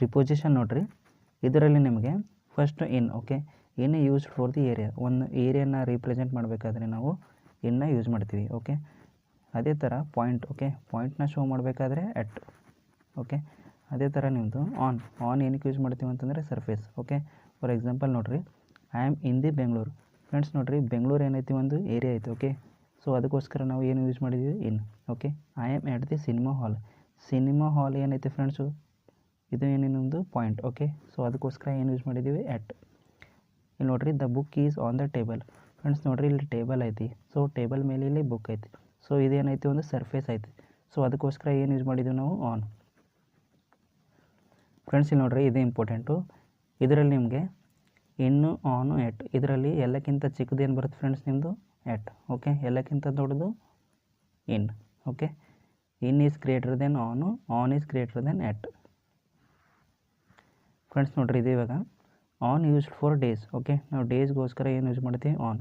Preposition ನೋಡಿರಿ, ಇದರಲ್ಲಿ ನಿಮಗೆ first in. Okay, in used for the area. ಒಂದು ಏರಿಯಾನ ರೀಪ್ರೆಸೆಂಟ್ ಮಾಡಬೇಕಾದ್ರೆ ನಾವು ಇನ್ನ ಯೂಸ್ ಮಾಡ್ತೀವಿ. ಓಕೆ, ಅದೇ ಥರ ಪಾಯಿಂಟ್. ಓಕೆ, ಪಾಯಿಂಟ್ನ ಶೋ ಮಾಡಬೇಕಾದ್ರೆ ಎಟ್. ಓಕೆ, ಅದೇ ಥರ ನಿಮ್ಮದು ಆನ್ ಏನಕ್ಕೆ ಯೂಸ್ ಮಾಡ್ತೀವಿ ಅಂತಂದರೆ ಸರ್ಫೇಸ್. ಓಕೆ, ಫಾರ್ ಎಕ್ಸಾಂಪಲ್ ನೋಡಿರಿ, I am in the Bengaluru. Friends ನೋಡಿರಿ, ಬೆಂಗಳೂರು ಏನೈತಿ ಒಂದು ಏರಿಯಾ ಐತೆ. ಓಕೆ, ಸೊ ಅದಕ್ಕೋಸ್ಕರ ನಾವು ಏನು ಯೂಸ್ ಮಾಡಿದ್ದೀವಿ, in. Okay, I am at the cinema hall. Cinema hall ಏನೈತೆ ಫ್ರೆಂಡ್ಸು, ಇದು ಏನೇನೊಂದು ಪಾಯಿಂಟ್. ಓಕೆ, ಸೊ ಅದಕ್ಕೋಸ್ಕರ ಏನು ಯೂಸ್ ಮಾಡಿದ್ದೀವಿ, ಎಟ್. ಇಲ್ಲಿ ನೋಡಿರಿ, the book is on the table. Friends ನೋಡಿರಿ, ಇಲ್ಲಿ ಟೇಬಲ್ ಐತಿ. ಸೊ ಟೇಬಲ್ ಮೇಲೆ ಇಲ್ಲಿ ಬುಕ್ ಐತಿ. ಸೊ ಇದೇನೈತಿ, ಒಂದು ಸರ್ಫೇಸ್ ಐತಿ. ಸೊ ಅದಕ್ಕೋಸ್ಕರ ಏನು ಯೂಸ್ ಮಾಡಿದ್ದೀವಿ ನಾವು, ಆನ್. ಫ್ರೆಂಡ್ಸ್ ಇಲ್ಲಿ ನೋಡಿರಿ, ಇದು ಇಂಪಾರ್ಟೆಂಟು. ಇದರಲ್ಲಿ ನಿಮಗೆ ಇನ್ನು, ಆನು, ಎಟ್, ಇದರಲ್ಲಿ ಎಲ್ಲಕ್ಕಿಂತ ಚಿಕ್ಕದು ಏನು ಬರುತ್ತೆ ಫ್ರೆಂಡ್ಸ್, ನಿಮ್ಮದು ಎಟ್. ಓಕೆ, ಎಲ್ಲಕ್ಕಿಂತ ದೊಡ್ಡದು in. Okay, in is greater than on is greater than at. Friends ನೋಡಿರಿ, ಇದು ಇವಾಗ on used for days. Okay, ನಾವು ಡೇಸ್ಗೋಸ್ಕರ ಏನು ಯೂಸ್ ಮಾಡ್ತೀವಿ, on.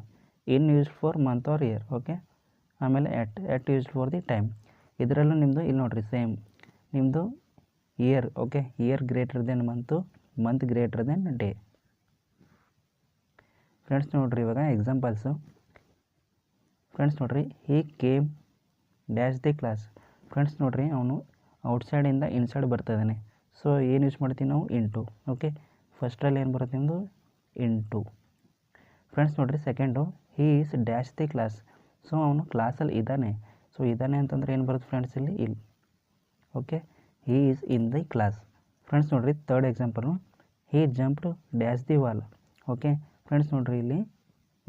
In used for month or year. Okay, ಆಮೇಲೆ at used for the time. ಇದರಲ್ಲೂ ನಿಮ್ಮದು ಇಲ್ಲಿ ನೋಡಿರಿ, ಸೇಮ್ ನಿಮ್ಮದು year. Okay, year greater than month greater than day. Friends ನೋಡಿರಿ, ಇವಾಗ ಎಕ್ಸಾಂಪಲ್ಸು. ಫ್ರೆಂಡ್ಸ್ ನೋಡಿರಿ, he came dash the class. Friends ನೋಡಿರಿ, ಅವನು ಔಟ್ಸೈಡಿಂದ ಇನ್ಸೈಡ್ ಬರ್ತಾಯಿದ್ದಾನೆ. ಸೊ ಏನು ಯೂಸ್ ಮಾಡ್ತೀವಿ ನಾವು, ಇಂಟು. ಓಕೆ, ಫಸ್ಟ್ರಲ್ಲಿ ಏನು ಬರುತ್ತೆ ನಿಮ್ಮದು, ಇಂಟು. ಫ್ರೆಂಡ್ಸ್ ನೋಡಿರಿ, second, he is dash the class. So ಅವನು ಕ್ಲಾಸಲ್ಲಿ ಇದ್ದಾನೆ. ಸೊ ಇದ್ದಾನೆ ಅಂತಂದರೆ ಏನು ಬರುತ್ತೆ ಫ್ರೆಂಡ್ಸ್, ಇಲ್ಲಿ. Okay, he is in the class. Friends ನೋಡಿರಿ, third example, he jumped dash the wall. Okay, friends ನೋಡಿರಿ, ಇಲ್ಲಿ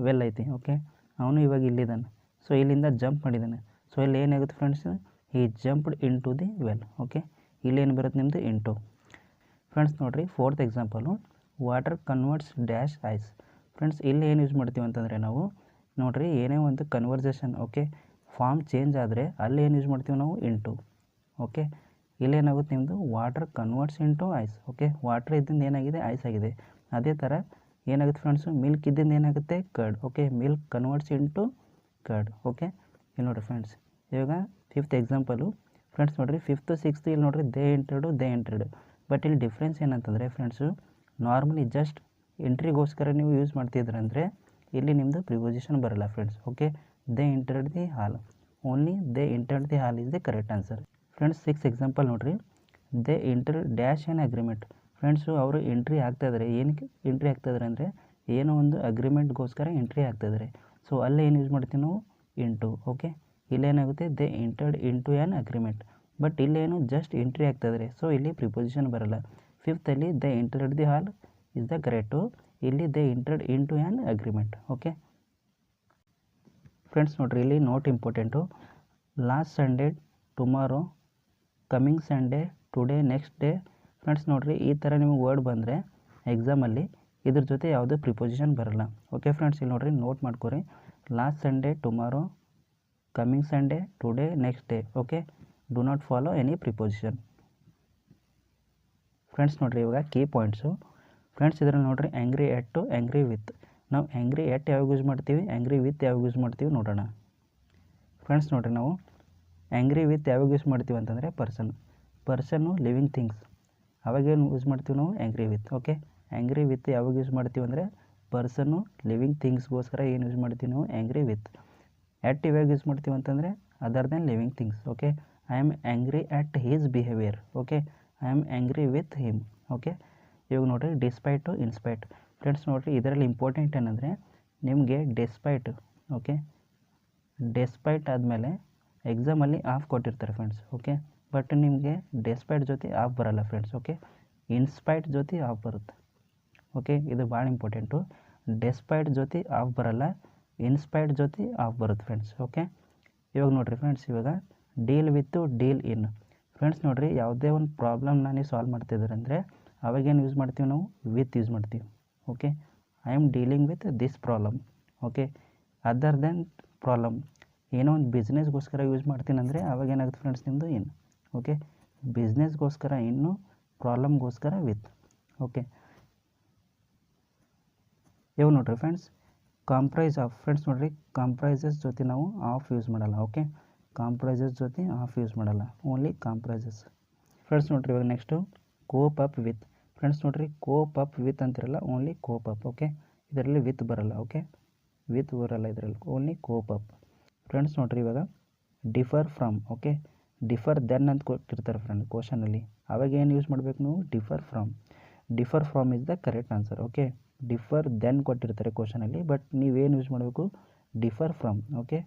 ವೆಲ್ ಐತಿ. ಓಕೆ, ಅವನು ಇವಾಗ ಇಲ್ಲಿದ್ದಾನೆ. ಸೊ ಇಲ್ಲಿಂದ ಜಂಪ್ ಮಾಡಿದ್ದಾನೆ. ಸೊ ಇಲ್ಲಿ ಏನಾಗುತ್ತೆ friends, he jumped into the well. Okay, ಇಲ್ಲೇನು ಬರುತ್ತೆ ನಿಮ್ಮದು, ಇಂಟು. ಫ್ರೆಂಡ್ಸ್ ನೋಡಿರಿ, fourth example, water converts dash ice. Friends ಇಲ್ಲಿ ಏನು ಯೂಸ್ ಮಾಡ್ತೀವಿ ಅಂತಂದರೆ ನಾವು ನೋಡಿರಿ, ಏನೇ ಒಂದು ಕನ್ವರ್ಸೇಷನ್, ಓಕೆ, ಫಾರ್ಮ್ ಚೇಂಜ್ ಆದರೆ ಅಲ್ಲಿ ಏನು ಯೂಸ್ ಮಾಡ್ತೀವಿ ನಾವು, ಇಂಟು. ಓಕೆ, ಇಲ್ಲೇನಾಗುತ್ತೆ ನಿಮ್ಮದು, water converts into ice. Okay, water ಇದ್ದಿಂದ ಏನಾಗಿದೆ, ಐಸ್ ಆಗಿದೆ. ಅದೇ ಥರ ಏನಾಗುತ್ತೆ ಫ್ರೆಂಡ್ಸು, ಮಿಲ್ಕ್ ಇದ್ದಿಂದ ಏನಾಗುತ್ತೆ, curd. Okay, milk converts into curd. Okay, ಇಲ್ಲಿ ನೋಡಿರಿ ಫ್ರೆಂಡ್ಸ್, ಇವಾಗ ಫಿಫ್ತ್ ಎಕ್ಸಾಂಪಲು. ಫ್ರೆಂಡ್ಸ್ ನೋಡಿರಿ, ಫಿಫ್ತು ಸಿಕ್ಸ್ತು ಇಲ್ಲಿ ನೋಡಿರಿ, ದೇ ಎಂಟರ್ಡು. ಬಟ್ ಇಲ್ಲಿ ಡಿಫ್ರೆನ್ಸ್ ಏನಂತಂದರೆ ಫ್ರೆಂಡ್ಸು, ನಾರ್ಮಲಿ ಜಸ್ಟ್ ಎಂಟ್ರಿಗೋಸ್ಕರ ನೀವು ಯೂಸ್ ಮಾಡ್ತಿದ್ರಂದರೆ ಇಲ್ಲಿ ನಿಮ್ಮದು ಪ್ರಿಪೋಸಿಷನ್ ಬರೋಲ್ಲ friends. Okay, they entered the hall. Only they entered the hall is the correct answer. Friends six example ನೋಡಿರಿ, they enter dash an agreement. Friends ಅವರು ಎಂಟ್ರಿ ಆಗ್ತಾಯಿದ್ದಾರೆ. ಏನಕ್ಕೆ ಎಂಟ್ರಿ ಆಗ್ತಾಯಿದ್ದಾರೆ ಅಂದರೆ ಏನೋ ಒಂದು ಅಗ್ರಿಮೆಂಟ್ಗೋಸ್ಕರ ಎಂಟ್ರಿ ಆಗ್ತಾಯಿದ್ದಾರೆ. ಸೊ ಅಲ್ಲೇ ಏನು ಯೂಸ್ ಮಾಡ್ತೀವಿ ನಾವು, ಇಂಟು. ಓಕೆ, ಇಲ್ಲೇನಾಗುತ್ತೆ, they entered into an agreement. But ಇಲ್ಲೇನು ಜಸ್ಟ್ ಎಂಟ್ರಿ ಆಗ್ತಾಯಿದ್ದಾರೆ. ಸೊ ಇಲ್ಲಿ ಪ್ರಿಪೋಸಿಷನ್ ಬರೋಲ್ಲ. ಫಿಫ್ತಲ್ಲಿ they entered the hall is the correct. ಇಲ್ಲಿ they entered into an agreement. Okay friends ನೋಡಿರಿ, ಇಲ್ಲಿ note important. Last Sunday, tomorrow, coming Sunday, today, next day. Friends ನೋಡಿರಿ, ಈ ಥರ ನಿಮಗೆ ವರ್ಡ್ ಬಂದರೆ ಎಕ್ಸಾಮಲ್ಲಿ ಇದ್ರ ಜೊತೆ ಯಾವುದೇ ಪ್ರಿಪೋಸಿಷನ್ ಬರೋಲ್ಲ. ಓಕೆ ಫ್ರೆಂಡ್ಸ್, ಇಲ್ಲಿ ನೋಡಿರಿ, ನೋಟ್ ಮಾಡ್ಕೊರಿ. Last Sunday, tomorrow, coming Sunday, today, next day. Okay, do not follow any preposition. Friends ನೋಡಿರಿ, ಇವಾಗ ಕೀ ಪಾಯಿಂಟ್ಸು. ಫ್ರೆಂಡ್ಸ್ ಇದರಲ್ಲಿ ನೋಡಿರಿ, angry at to angry with. ನಾವು ಆ್ಯಂಗ್ರಿ ಎಟ್ ಯಾವಾಗ ಯೂಸ್ ಮಾಡ್ತೀವಿ, ಆ್ಯಂಗ್ರಿ ವಿತ್ ಯಾವಾಗ ಯೂಸ್ ಮಾಡ್ತೀವಿ ನೋಡೋಣ. ಫ್ರೆಂಡ್ಸ್ ನೋಡಿರಿ, ನಾವು ಆ್ಯಂಗ್ರಿ ವಿತ್ ಯಾವಾಗ ಯೂಸ್ ಮಾಡ್ತೀವಿ ಅಂತಂದರೆ ಪರ್ಸನ್ನು ಲಿವಿಂಗ್ ಥಿಂಗ್ಸ್, ಅವಾಗೇನು ಯೂಸ್ ಮಾಡ್ತೀವಿ ನಾವು, angry with. Okay, angry with ಯಾವಾಗ ಯೂಸ್ ಮಾಡ್ತೀವಿ ಅಂದರೆ ಪರ್ಸನ್ನು ಲಿವಿಂಗ್ ಥಿಂಗ್ಸ್ಗೋಸ್ಕರ ಏನು ಯೂಸ್ ಮಾಡ್ತೀವಿ ನಾವು, ಆ್ಯಂಗ್ರಿ ವಿತ್. ಎಟ್ ಇವಾಗ ಯೂಸ್ ಮಾಡ್ತೀವಿ ಅಂತಂದರೆ other than living things. Okay, I am angry at his behaviour. Okay, I am angry with him. Okay, ಇವಾಗ ನೋಡಿರಿ, ಡಿಸ್ಪೈಟ್ ಟು ಇನ್ಸ್ಪೈಟ್. ಫ್ರೆಂಡ್ಸ್ ನೋಡಿರಿ, ಇದರಲ್ಲಿ ಇಂಪಾರ್ಟೆಂಟ್ ಏನಂದರೆ ನಿಮಗೆ ಡೆಸ್ಪೈಟ್. ಓಕೆ, ಡೆಸ್ಪೈಟ್ ಆದಮೇಲೆ ಎಕ್ಸಾಮಲ್ಲಿ ಆಫ್ ಕೊಟ್ಟಿರ್ತಾರೆ ಫ್ರೆಂಡ್ಸ್. ಓಕೆ, ಬಟ್ ನಿಮಗೆ ಡೆಸ್ಪೈಟ್ ಜೊತೆ ಆಫ್ ಬರೋಲ್ಲ ಫ್ರೆಂಡ್ಸ್. ಓಕೆ, ಇನ್ಸ್ಪೈಟ್ ಜೊತೆ ಆಫ್ ಬರುತ್ತೆ. ಓಕೆ, ಇದು ಭಾಳ ಇಂಪಾರ್ಟೆಂಟು. ಡೆಸ್ಪೈಟ್ ಜೊತೆ ಆಫ್ ಬರೋಲ್ಲ, ಇನ್ಸ್ಪೈಟ್ ಜೊತೆ ಆಫ್ ಬರುತ್ತೆ ಫ್ರೆಂಡ್ಸ್. ಓಕೆ, ಇವಾಗ ನೋಡಿರಿ ಫ್ರೆಂಡ್ಸ್, ಇವಾಗ ಡೀಲ್ ವಿತ್ತು ಡೀಲ್ ಇನ್. ಫ್ರೆಂಡ್ಸ್ ನೋಡಿರಿ, ಯಾವುದೇ ಒಂದು ಪ್ರಾಬ್ಲಮ್ನ ನೀವು ಸಾಲ್ವ್ ಮಾಡ್ತಿದ್ದಾರೆ ಅಂದರೆ ಅವಾಗೇನು ಯೂಸ್ ಮಾಡ್ತೀವಿ ನಾವು, ವಿತ್ ಯೂಸ್ ಮಾಡ್ತೀವಿ. Okay, I am dealing with this problem. Okay, other than problem, ಏನೋ ಒಂದು ಬಿಸ್ನೆಸ್ಗೋಸ್ಕರ ಯೂಸ್ ಮಾಡ್ತೀನಿ ಅಂದರೆ ಅವಾಗೇನಾಗುತ್ತೆ ಫ್ರೆಂಡ್ಸ್ ನಿಮ್ಮದು ಇನ್. ಓಕೆ, ಬಿಸ್ನೆಸ್ಗೋಸ್ಕರ ಇನ್ನು, ಪ್ರಾಬ್ಲಮ್ಗೋಸ್ಕರ ವಿತ್. ಓಕೆ, ಇವಾಗ ನೋಡಿರಿ ಫ್ರೆಂಡ್ಸ್, ಕಾಂಪ್ರೈಸ್ ಆಫ್. ಫ್ರೆಂಡ್ಸ್ ನೋಡಿರಿ, ಕಾಂಪ್ರೈಸಸ್ ಜೊತೆ ನಾವು ಆಫ್ ಯೂಸ್ ಮಾಡಲ್ಲ. ಓಕೆ, ಕಾಂಪ್ರೈಸಸ್ ಜೊತೆ ಆಫ್ ಯೂಸ್ ಮಾಡಲ್ಲ, ಓನ್ಲಿ ಕಾಂಪ್ರೈಸಸ್. ಫ್ರೆಂಡ್ಸ್ ನೋಡಿರಿ, ಇವಾಗ next cope up with. Friends ನೋಡಿರಿ ಕೋಪ್ ಅಪ್ ವಿತ್ ಅಂತಿರಲ್ಲ, ಓನ್ಲಿ ಕೋಪ್ ಅಪ್. ಓಕೆ, ಇದರಲ್ಲಿ ವಿತ್ ಬರಲ್ಲ. ಓಕೆ, ವಿತ್ ಬರಲ್ಲ ಇದರಲ್ಲಿ, ಓನ್ಲಿ ಕೋಪ್ ಅಪ್. ಫ್ರೆಂಡ್ಸ್ ನೋಡಿರಿ ಇವಾಗ differ from. Okay, differ than ಅಂತ ಕೊಟ್ಟಿರ್ತಾರೆ ಫ್ರೆಂಡ್ ಕ್ವಶನಲ್ಲಿ. ಅವಾಗ ಏನು ಯೂಸ್ ಮಾಡಬೇಕು ನೀವು? Differ from. Differ from is the correct answer. Okay, differ then ಕೊಟ್ಟಿರ್ತಾರೆ ಕ್ವಶನಲ್ಲಿ, ಬಟ್ ನೀವೇನು ಯೂಸ್ ಮಾಡಬೇಕು? Differ from. ಓಕೆ,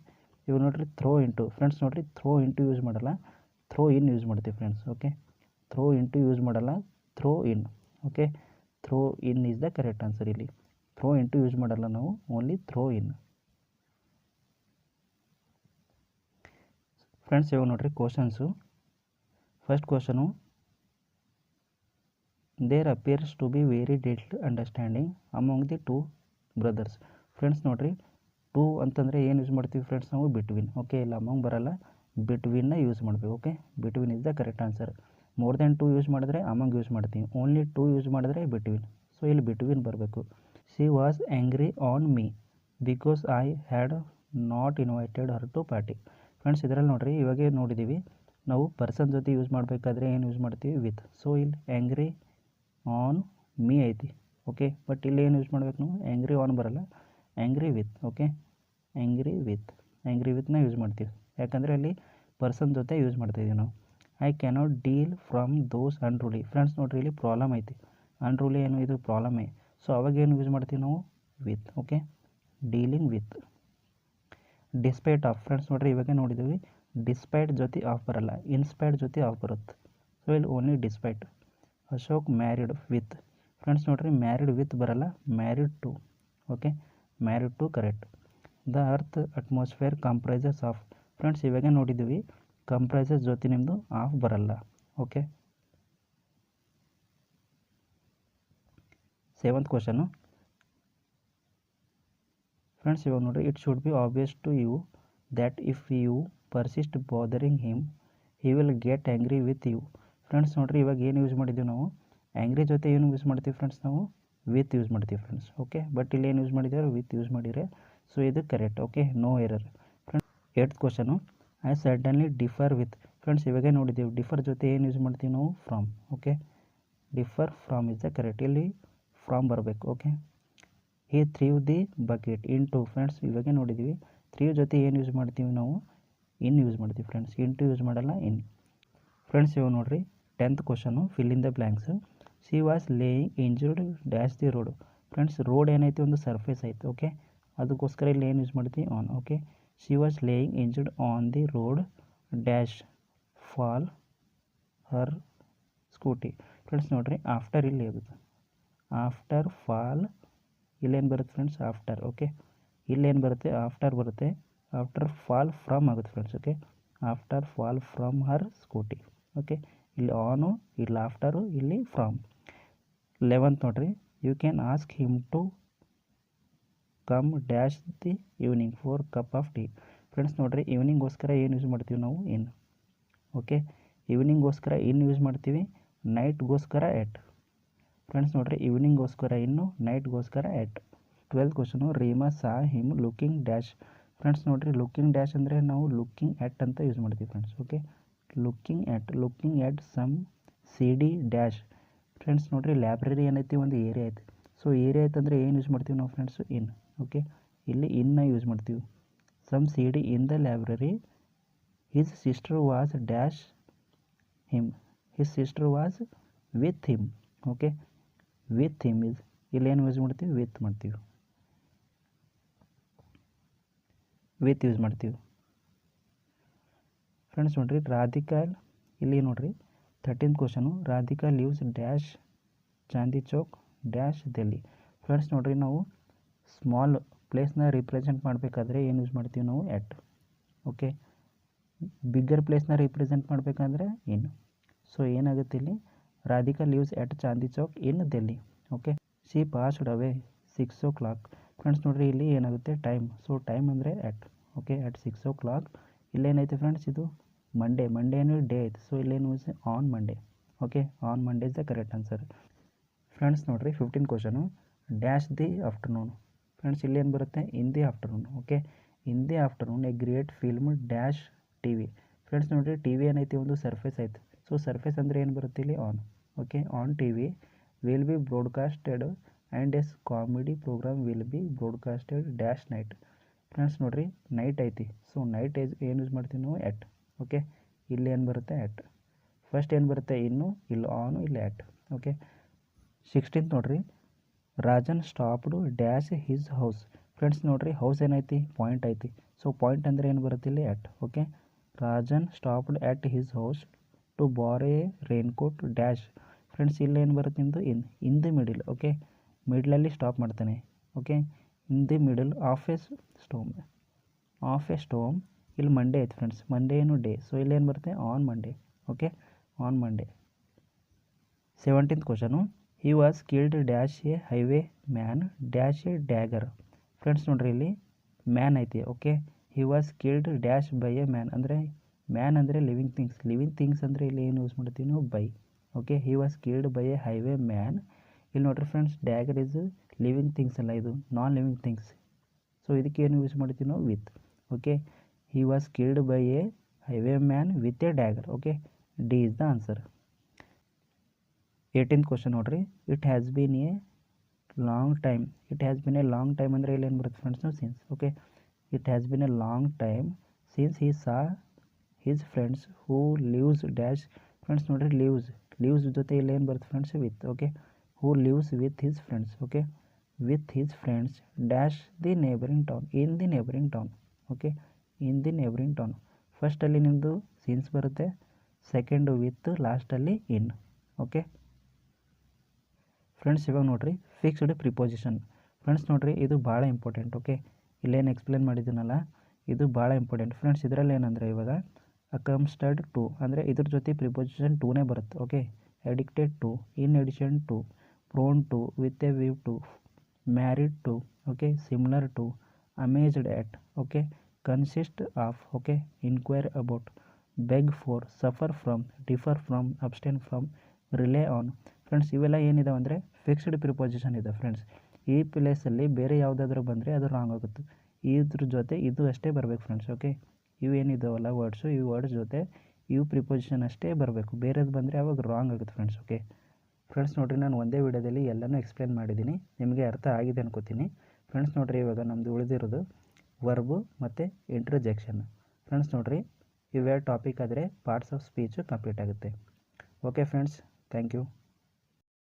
ಇವಾಗ ನೋಡಿರಿ ಥ್ರೋ ಇಂಟು. ಫ್ರೆಂಡ್ಸ್ ನೋಡಿರಿ ಥ್ರೋ ಇಂಟು ಯೂಸ್ ಮಾಡಲ್ಲ, ಥ್ರೋ ಇನ್ ಯೂಸ್ ಮಾಡ್ತೀವಿ friends. Okay, throw into use ಮಾಡಲ್ಲ, throw in. Okay, throw in is the correct answer. ಇಲ್ಲಿ ಥ್ರೋ ಇಂಟು ಯೂಸ್ ಮಾಡಲ್ಲ ನಾವು, ಓನ್ಲಿ ಥ್ರೋ ಇನ್. ಫ್ರೆಂಡ್ಸ್ ಇವಾಗ ನೋಡಿರಿ questions. First question, there appears to be very little understanding among the two brothers. Friends ನೋಡಿರಿ two ಅಂತಂದರೆ ಏನು use ಮಾಡ್ತೀವಿ friends ನಾವು? ಬಿಟ್ವೀನ್. ಓಕೆ, ಇಲ್ಲ ಅಮಾಂಗ್ ಬರಲ್ಲ, ಬಿಟ್ವೀನ್ನ ಯೂಸ್ ಮಾಡಬೇಕು. Okay, between is the correct answer. More than two use ಮಾಡಿದ್ರೆ ಅಮಾಂಗ್ ಯೂಸ್ ಮಾಡ್ತೀವಿ, ಓನ್ಲಿ ಟೂ ಯೂಸ್ ಮಾಡಿದ್ರೆ ಬಿಟ್ವೀನ್. ಸೊ ಇಲ್ಲಿ ಬಿಟ್ವೀನ್ ಬರಬೇಕು. She was angry on me because I had not invited her to party. Friends ಇದರಲ್ಲಿ ನೋಡಿರಿ ಇವಾಗೇ ನೋಡಿದ್ದೀವಿ ನಾವು person ಜೊತೆ ಯೂಸ್ ಮಾಡಬೇಕಾದ್ರೆ ಏನು ಯೂಸ್ ಮಾಡ್ತೀವಿ? ವಿತ್. ಸೊ ಇಲ್ಲಿ ಆ್ಯಂಗ್ರಿ ಆನ್ ಮೀ ಐತಿ. ಓಕೆ, ಬಟ್ ಇಲ್ಲಿ ಏನು ಯೂಸ್ ಮಾಡ್ಬೇಕು ನಾವು? ಆ್ಯಂಗ್ರಿ ಆನ್ ಬರಲ್ಲ, ಆ್ಯಂಗ್ರಿ ವಿತ್. ಓಕೆ, ಆ್ಯಂಗ್ರಿ ವಿತ್ನ ಯೂಸ್ ಮಾಡ್ತೀವಿ, ಯಾಕಂದರೆ ಅಲ್ಲಿ ಪರ್ಸನ್ ಜೊತೆ ಯೂಸ್ ಮಾಡ್ತಾಯಿದ್ದೀವಿ ನಾವು. I cannot deal from those unruly. Friends ನೋಡಿರಿ ಇಲ್ಲಿ ಪ್ರಾಬ್ಲಮ್ ಐತಿ, ಅನ್ರೂಲಿ ಏನು ಇದು ಪ್ರಾಬ್ಲಮೇ. ಸೊ ಅವಾಗ ಏನು ಯೂಸ್ ಮಾಡ್ತೀವಿ ನಾವು? With. Okay, dealing with. Despite of. Friends ನೋಡಿರಿ ಇವಾಗ ನೋಡಿದ್ದೀವಿ ಡಿಸ್ಪೈಟ್ ಜೊತೆ ಆಫ್ ಬರಲ್ಲ, ಇನ್ಸ್ಪೈಟ್ ಜೊತೆ ಆಫ್ ಬರುತ್ತೆ. ಸೊ ಇಲ್ಲಿ only despite. Ashok married with. Friends ನೋಡಿರಿ ಮ್ಯಾರಿಡ್ ವಿತ್ ಬರಲ್ಲ, married to. Okay, married to correct. The earth atmosphere comprises of. Friends ಇವಾಗ ನೋಡಿದ್ದೀವಿ ಕಂಪ್ರೈಸಸ್ ಜೊತೆ ನಿಮ್ಮದು ಆಫ್ ಬರಲ್ಲ. Okay, seventh question. ಫ್ರೆಂಡ್ಸ್ ಇವಾಗ ನೋಡಿರಿ it should be obvious to you that if you persist bothering him he will get angry with you. Friends ನೋಡಿರಿ ಇವಾಗ ಏನು ಯೂಸ್ ಮಾಡಿದ್ದೀವಿ ನಾವು? ಆ್ಯಂಗ್ರಿ ಜೊತೆ ಏನು ಯೂಸ್ ಮಾಡ್ತೀವಿ ಫ್ರೆಂಡ್ಸ್ ನಾವು? ವಿತ್ ಯೂಸ್ ಮಾಡ್ತೀವಿ ಫ್ರೆಂಡ್ಸ್. ಓಕೆ, ಬಟ್ ಇಲ್ಲಿ ಏನು ಯೂಸ್ ಮಾಡಿದ್ದಾರೆ? ವಿತ್ ಯೂಸ್ ಮಾಡಿದರೆ. ಸೊ ಇದು correct. Okay, no error. Friends eighth question, I suddenly differ with. Friends ಇವಾಗೇ ನೋಡಿದ್ದೀವಿ ಡಿಫರ್ ಜೊತೆ ಏನು ಯೂಸ್ ಮಾಡ್ತೀವಿ ನಾವು? From. Okay, differ from is the correct, ಇಲ್ಲಿ ಫ್ರಾಮ್ ಬರಬೇಕು. Okay, he threw the bucket into. Friends ಇವಾಗೇ ನೋಡಿದ್ದೀವಿ ಥ್ರೀವ್ ಜೊತೆ ಏನು ಯೂಸ್ ಮಾಡ್ತೀವಿ ನಾವು? ಇನ್ ಯೂಸ್ ಮಾಡ್ತೀವಿ ಫ್ರೆಂಡ್ಸ್, ಇಂಟು ಯೂಸ್ ಮಾಡಲ್ಲ, ಇನ್. ಫ್ರೆಂಡ್ಸ್ ಇವಾಗ ನೋಡಿರಿ tenth question, fill in the blanks. She was laying injured dash the road. Friends road ಏನೈತಿ? ಒಂದು ಸರ್ಫೇಸ್ ಐತೆ. ಓಕೆ, ಅದಕ್ಕೋಸ್ಕರ ಇಲ್ಲಿ ಏನು ಯೂಸ್ ಮಾಡ್ತೀವಿ? On. Okay, she was laying injured on the road dash fall Har scooty. Friends ನೋಡಿರಿ after ಇಲ್ಲಿ ಆಗುತ್ತೆ, ಆಫ್ಟರ್ ಫಾಲ್ ಇಲ್ಲೇನು ಬರುತ್ತೆ ಫ್ರೆಂಡ್ಸ್? ಆಫ್ಟರ್. ಓಕೆ, ಇಲ್ಲೇನು ಬರುತ್ತೆ? ಆಫ್ಟರ್ ಬರುತ್ತೆ, ಆಫ್ಟರ್ ಫಾಲ್ ಫ್ರಮ್ ಆಗುತ್ತೆ friends. Okay, after fall from her scooty. Okay, ಇಲ್ಲಿ ಆನು, ಇಲ್ಲಿ ಆಫ್ಟರು, ಇಲ್ಲಿ ಫ್ರಮ್. 11th ನೋಡಿರಿ, you can ask him to come dash the evening for cup of tea. Friends ನೋಡಿರಿ ಈವ್ನಿಂಗೋಸ್ಕರ ಏನು ಯೂಸ್ ಮಾಡ್ತೀವಿ ನಾವು? ಇನ್. ಓಕೆ, ಈವ್ನಿಂಗೋಸ್ಕರ ಇನ್ ಯೂಸ್ ಮಾಡ್ತೀವಿ, ನೈಟ್ಗೋಸ್ಕರ ಎಟ್. ಫ್ರೆಂಡ್ಸ್ ನೋಡಿರಿ ಈವ್ನಿಂಗೋಸ್ಕರ ಇನ್ನು, ನೈಟ್ಗೋಸ್ಕರ at. 12th question, Reema saw him looking dash. Friends ನೋಡಿರಿ ಲುಕಿಂಗ್ ಡ್ಯಾಶ್ ಅಂದರೆ ನಾವು ಲುಕಿಂಗ್ ಎಟ್ ಅಂತ ಯೂಸ್ ಮಾಡ್ತೀವಿ friends. Okay, looking at some C D dash. Friends ನೋಡಿರಿ ಲೈಬ್ರರಿ ಏನೈತಿ? ಒಂದು ಏರಿಯಾ ಐತಿ. ಸೊ ಏರಿಯಾ ಐತಂದರೆ ಏನು ಯೂಸ್ ಮಾಡ್ತೀವಿ ನಾವು ಫ್ರೆಂಡ್ಸು? ಇನ್. ಓಕೆ, ಇಲ್ಲಿ ಇನ್ನ ಯೂಸ್ ಮಾಡ್ತೀವಿ. Some C D in the library. His sister was dash him. His sister was with him. Okay, with him is, ಇಲ್ಲಿ ಏನು ಯೂಸ್ ಮಾಡ್ತೀವಿ? ವಿತ್ ಮಾಡ್ತೀವಿ, ವಿತ್ ಯೂಸ್ ಮಾಡ್ತೀವಿ. ಫ್ರೆಂಡ್ಸ್ ನೋಡಿರಿ ರಾಧಿಕಾ, ಇಲ್ಲಿ ನೋಡಿರಿ 13th question, Radhika leaves dash Chandni Chowk dash Delhi. Friends ನೋಡಿರಿ ನಾವು ಸ್ಮಾಲ್ ಪ್ಲೇಸ್ನ ರಿಪ್ರೆಸೆಂಟ್ ಮಾಡಬೇಕಾದ್ರೆ ಏನು ಯೂಸ್ ಮಾಡ್ತೀವಿ ನಾವು? ಎಟ್. ಓಕೆ, ಬಿಗ್ಗರ್ ಪ್ಲೇಸ್ನ ರಿಪ್ರೆಸೆಂಟ್ ಮಾಡಬೇಕಂದ್ರೆ ಇನ್. ಸೊ ಏನಾಗುತ್ತೆ ಇಲ್ಲಿ? Radhika leaves at Chandni Chowk in Delhi. Okay, she passed away 6 o'clock. Friends ನೋಡಿರಿ ಇಲ್ಲಿ ಏನಾಗುತ್ತೆ? ಟೈಮ್. ಸೊ ಟೈಮ್ ಅಂದರೆ ಎಟ್. Okay, at 6 o'clock. ಇಲ್ಲೇನೈತೆ ಫ್ರೆಂಡ್ಸ್? ಇದು ಮಂಡೇ. ಮಂಡೇ ಏನು ಡೇ ಐತೆ. ಸೊ ಇಲ್ಲೇನು use? On Monday. Okay, on Monday is the correct answer. Friends ನೋಡಿರಿ 15th question, dash the afternoon. Friends ಇಲ್ಲೇನು ಬರುತ್ತೆ? ಇನ್ the afternoon. Okay, in the afternoon a great film dash T V. Friends ನೋಡಿರಿ T V ಏನೈತಿ? ಒಂದು surface ಐತೆ. So surface ಅಂದರೆ ಏನು ಬರುತ್ತೆ ಇಲ್ಲಿ? On. Okay on T V will be broadcasted and as comedy programme will be broadcasted dash night. Friends ನೋಡಿರಿ night ಐತಿ, ಸೊ ನೈಟ್ ಏನು ಯೂಸ್ ಮಾಡ್ತೀವಿ ನಾವು ಎಟ್. ಓಕೆ ಇಲ್ಲಿ ಏನು ಬರುತ್ತೆ ಎಟ್. ಫಸ್ಟ್ ಏನು ಬರುತ್ತೆ ಇನ್ನು, ಇಲ್ಲಿ ಆನು, ಇಲ್ಲಿ ಎಟ್. ಓಕೆ 16th ನೋಡಿರಿ Rajan stopped dash his house. Friends ನೋಡಿರಿ ಹೌಸ್ ಏನೈತಿ ಪಾಯಿಂಟ್ ಐತಿ, ಸೊ ಪಾಯಿಂಟ್ ಅಂದರೆ ಏನು ಬರುತ್ತೆ ಇಲ್ಲಿ at. Okay Rajan stopped at his house to borrow a raincoat dash. Friends ಇಲ್ಲಿ ಏನು ಬರುತ್ತೆ ನಿಮ್ಮದು ಇನ್ ದಿ ಮಿಡಿಲ್. ಓಕೆ ಮಿಡ್ಲಲ್ಲಿ ಸ್ಟಾಪ್ ಮಾಡ್ತಾನೆ. Okay in the middle of a storm. ಇಲ್ಲಿ ಮಂಡೇ ಐತೆ ಫ್ರೆಂಡ್ಸ್, ಮಂಡೇ ಏನು ಡೇ, ಸೊ ಇಲ್ಲಿ ಏನು ಬರುತ್ತೆ on Monday. Okay on Monday. 17th question he was killed dash A highway man dash A dagger. Friends ನೋಡ್ರಿ ಇಲ್ಲಿ man ಐತಿ. Okay he was killed dash by A man ಅಂದರೆ man ಅಂದರೆ living things ಅಂದರೆ ಇಲ್ಲಿ ಏನು ಯೂಸ್ ಮಾಡ್ತೀವಿ ನಾವು by. Okay he was killed by a highway man. ಇಲ್ಲಿ ನೋಡ್ರಿ friends dagger is living things ಅಲ್ಲ, ಇದು ನಾನ್ ಲಿವಿಂಗ್ ಥಿಂಗ್ಸ್, ಸೊ ಇದಕ್ಕೆ ಏನು ಯೂಸ್ ಮಾಡ್ತೀವಿ ನಾವು with. Okay he was killed by a highwayman with a dagger. Okay D is the answer. 18th question ನೋಡ್ರಿ it has been a long time ಅಂದರೆ ಇಲ್ಲಿ ಏನು ಬರುತ್ತೆ ಫ್ರೆಂಡ್ಸ್ ನಾವು since. Okay it has been a long time since he saw his friends who lives dash. Friends ನೋಡ್ರಿ leaves ಜೊತೆ ಇಲ್ಲಿ ಏನು ಬರುತ್ತೆ friends with. Okay who lives with his friends. Okay with his friends dash the neighbouring town, in the neighbouring town. Okay in the neighbouring town. ಫಸ್ಟಲ್ಲಿ ನಿಮ್ಮದು since ಬರುತ್ತೆ, second with, ಲಾಸ್ಟಲ್ಲಿ ಇನ್. Okay friends ಇವಾಗ ನೋಡಿರಿ ಫಿಕ್ಸ್ಡ್ ಪ್ರಿಪೋಸಿಷನ್. ಫ್ರೆಂಡ್ಸ್ ನೋಡಿರಿ ಇದು ಭಾಳ important. Okay ಇಲ್ಲೇನು ಎಕ್ಸ್ಪ್ಲೇನ್ ಮಾಡಿದ್ದೀನಲ್ಲ ಇದು ಭಾಳ ಇಂಪಾರ್ಟೆಂಟ್ ಫ್ರೆಂಡ್ಸ್. ಇದರಲ್ಲಿ ಏನಂದರೆ ಇವಾಗ ಅಕಮ್ಸ್ಟರ್ಡ್ ಟು ಅಂದರೆ ಇದ್ರ ಜೊತೆ ಪ್ರಿಪೋಸಿಷನ್ ಟೂನೇ ಬರುತ್ತೆ. Okay addicted to, in addition to, prone to, with a view to, married to, okay similar to, amazed at, okay consist of, okay inquire about, beg for, suffer from, differ from, abstain from, rely on. Friends ಇವೆಲ್ಲ ಏನಿದಾವೆ ಅಂದರೆ fixed preposition ಇದೆ friends. ಈ ಪ್ಲೇಸಲ್ಲಿ ಬೇರೆ ಯಾವುದಾದ್ರೂ ಬಂದರೆ ಅದು ರಾಂಗ್ ಆಗುತ್ತೆ, ಇದ್ರ ಜೊತೆ ಇದು ಅಷ್ಟೇ ಬರಬೇಕು ಫ್ರೆಂಡ್ಸ್. ಓಕೆ ಇವೇನಿದಾವಲ್ಲ ವರ್ಡ್ಸು, ಈ ವರ್ಡ್ಸ್ ಜೊತೆ ಇವು ಪ್ರಿಪೋಸಿಷನ್ ಅಷ್ಟೇ ಬರಬೇಕು, ಬೇರೆದು ಬಂದರೆ ಅವಾಗ ರಾಂಗ್ ಆಗುತ್ತೆ ಫ್ರೆಂಡ್ಸ್. ಓಕೆ ಫ್ರೆಂಡ್ಸ್ ನೋಡಿರಿ ನಾನು ಒಂದೇ ವಿಡಿಯೋದಲ್ಲಿ ಎಲ್ಲನೂ ಎಕ್ಸ್ಪ್ಲೇನ್ ಮಾಡಿದ್ದೀನಿ, ನಿಮಗೆ ಅರ್ಥ ಆಗಿದೆ ಅನ್ಕೋತೀನಿ. ಫ್ರೆಂಡ್ಸ್ ನೋಡಿರಿ ಇವಾಗ ನಮ್ಮದು ಉಳಿದಿರೋದು ವರ್ಬು ಮತ್ತು ಇಂಟ್ರಜೆಕ್ಷನ್. ಫ್ರೆಂಡ್ಸ್ ನೋಡಿರಿ ಇವೆರಡು ಟಾಪಿಕ್ ಆದರೆ ಪಾರ್ಟ್ಸ್ ಆಫ್ ಸ್ಪೀಚು ಕಂಪ್ಲೀಟ್ ಆಗುತ್ತೆ. Okay friends thank you.